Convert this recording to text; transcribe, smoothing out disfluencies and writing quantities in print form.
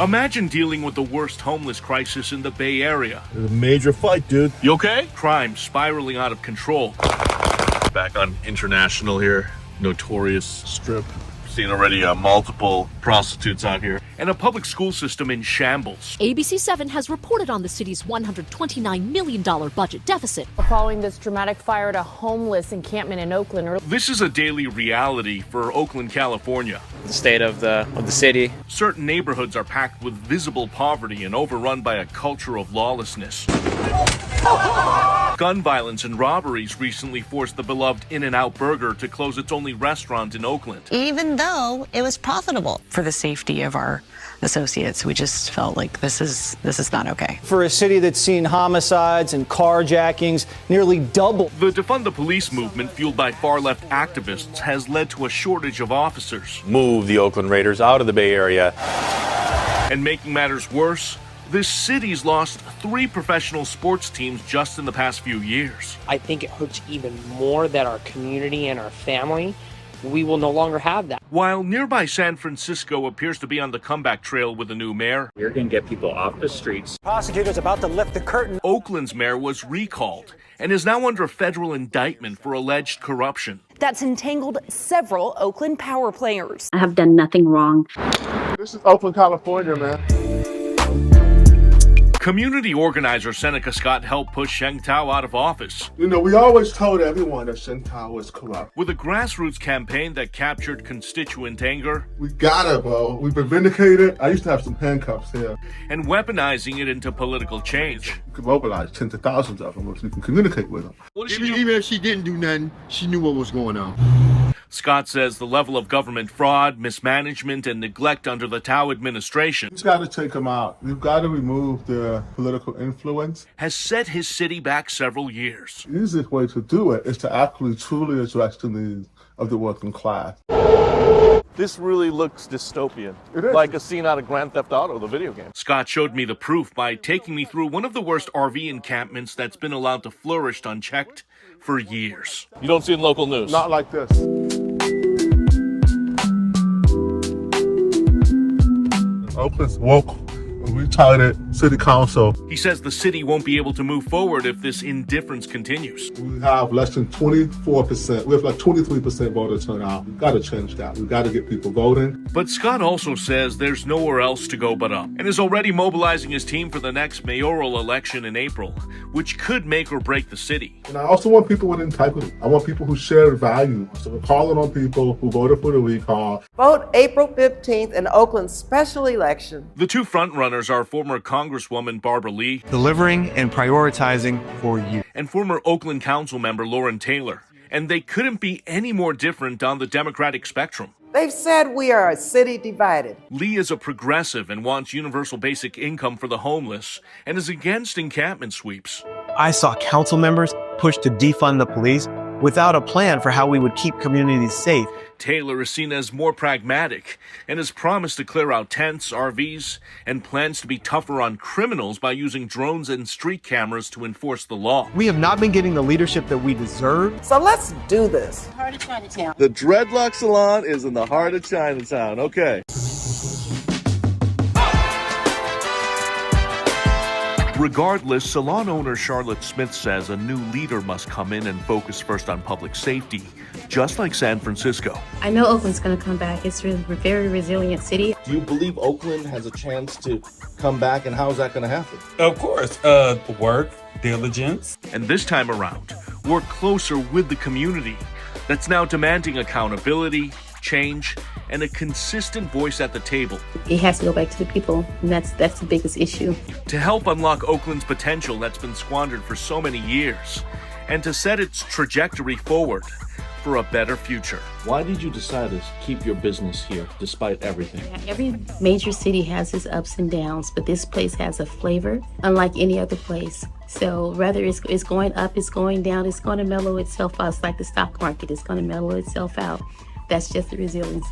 Imagine dealing with the worst homeless crisis in the Bay Area. It's a major fight, dude. You okay? Crime spiraling out of control. Back on International here, notorious strip. Seen already multiple prostitutes out here. And a public school system in shambles. ABC7 has reported on the city's $129 million budget deficit. Following this dramatic fire at a homeless encampment in Oakland. This is a daily reality for Oakland, California. The state of the city. Certain neighborhoods are packed with visible poverty and overrun by a culture of lawlessness. Gun violence and robberies recently forced the beloved In-N-Out Burger to close its only restaurant in Oakland. Even though it was profitable. For the safety of our associates, we just felt like this is not okay. For a city that's seen homicides and carjackings nearly double. The Defund the Police movement, fueled by far-left activists, has led to a shortage of officers. Move the Oakland Raiders out of the Bay Area. And making matters worse, this city's lost 3 professional sports teams just in the past few years. I think it hurts even more that our community and our family, we will no longer have that. While nearby San Francisco appears to be on the comeback trail with a new mayor, you're going to get people off the streets. Prosecutors about to lift the curtain. Oakland's mayor was recalled and is now under federal indictment for alleged corruption. That's entangled several Oakland power players. I have done nothing wrong. This is Oakland, California, man. Community organizer Seneca Scott helped push Sheng Tao out of office. You know, we always told everyone that Sheng Tao was corrupt. With a grassroots campaign that captured constituent anger. We got it, bro. We've been vindicated. I used to have some handcuffs here. And weaponizing it into political change. You can mobilize tens of thousands of them so you can communicate with them. Even if she didn't do nothing, she knew what was going on. Scott says the level of government fraud, mismanagement, and neglect under the Tao administration. You've got to take them out. You've got to remove their political influence. Has set his city back several years. The easiest way to do it is to actually truly address the needs of the working class. This really looks dystopian. It is. Like a scene out of Grand Theft Auto, the video game. Scott showed me the proof by taking me through one of the worst RV encampments that's been allowed to flourish unchecked for years. You don't see it in local news? Not like this. Oakland's woke, retarded city council. He says the city won't be able to move forward if this indifference continues. We have less than 24%. We have like 23% voter turnout. We've got to change that. We've got to get people voting. But Scott also says there's nowhere else to go but up, and is already mobilizing his team for the next mayoral election in April, which could make or break the city. And I also want people with integrity. I want people who share values. So we're calling on people who voted for the recall. Vote April 15th in Oakland's special election. The 2 frontrunners are former Congresswoman Barbara Lee, delivering and prioritizing for you, and former Oakland Council member Lauren Taylor. And they couldn't be any more different on the Democratic spectrum. They've said we are a city divided. Lee is a progressive and wants universal basic income for the homeless and is against encampment sweeps. I saw council members push to defund the police without a plan for how we would keep communities safe. Taylor is seen as more pragmatic and has promised to clear out tents, RVs, and plans to be tougher on criminals by using drones and street cameras to enforce the law. We have not been getting the leadership that we deserve. So let's do this. Heart of Chinatown. The dreadlock salon is in the heart of Chinatown. Okay. Regardless, salon owner Charlotte Smith says a new leader must come in and focus first on public safety, just like San Francisco. I know Oakland's going to come back. It's a very resilient city. Do you believe Oakland has a chance to come back, and how's that going to happen? Of course. Work, diligence. And this time around, work closer with the community that's now demanding accountability, change, and a consistent voice at the table. It has to go back to the people, and that's the biggest issue. To help unlock Oakland's potential that's been squandered for so many years, and to set its trajectory forward for a better future. Why did you decide to keep your business here despite everything? Yeah, every major city has its ups and downs, but this place has a flavor unlike any other place. So whether it's going up, it's going down, it's going to mellow itself out. It's like the stock market, it's going to mellow itself out. That's just the resilience.